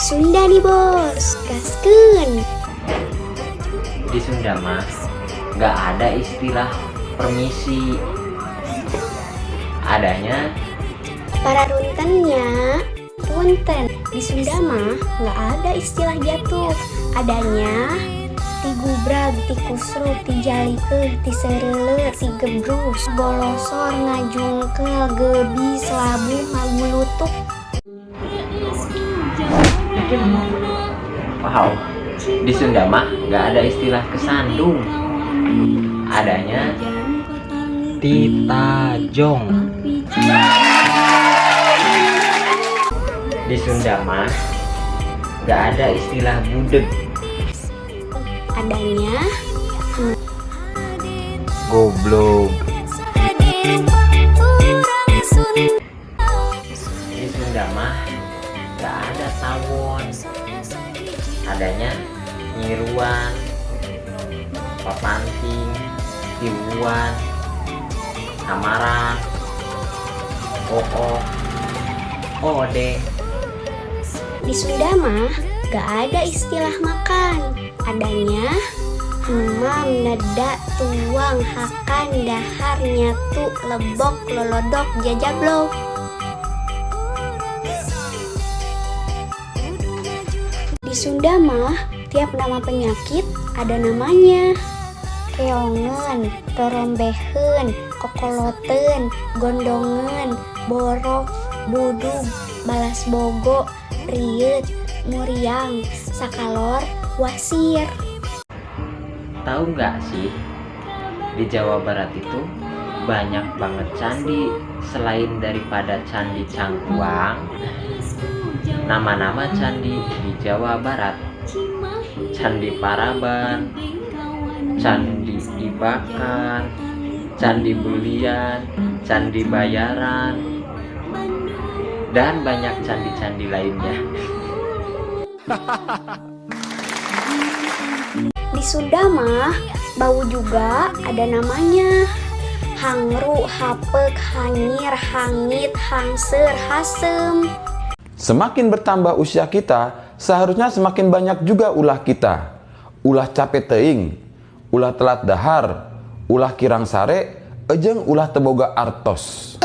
Sunda nih bos, gaskeun. Di Sunda mah nggak ada istilah permisi. Adanya Para runtennya, punten. Di Sunda mah nggak ada istilah jatuh. Adanya ti gubrag, ti kusruk, ti jalikeuh, ti sereuleu, ti gebrus, bolosor, ngajungkel, gebis, labu, ngagulutuk. wow, di Sunda mah nggak ada istilah kesandung. Adanya titajong. Di Sunda mah nggak ada istilah budeg. Adanya Goblok. Di Sunda mah nggak ada tawon. Adanya nyiruan, papanting, tiwuan, samaran, odeng. di Sunda mah gak ada istilah makan. Adanya hemam, neda, tuang, hakan, dahar, nyatu, lebok, lolodok, jajablok. Di Sunda mah tiap nama penyakit ada namanya. Keongen, rorombeheun, kokoloteun, gondongen, borok, budug, balas bogo, riet, muriang, sakalor, wasir. Tahu nggak sih, di Jawa Barat itu banyak banget candi. Selain daripada Candi Cangkuang, nama-nama candi di Jawa Barat: Candi Paraban, Candi Ibakan, Candi Bulian, Candi Bayaran, dan banyak candi-candi lainnya. Di Sunda mah bau juga ada namanya. Hangru, hapek, hanyir, hangit, hangseur, hasem. Semakin bertambah usia kita, seharusnya semakin banyak juga ulah kita. Ulah capek teing, ulah telat dahar, ulah kirang sare, ejeng ulah teboga artos.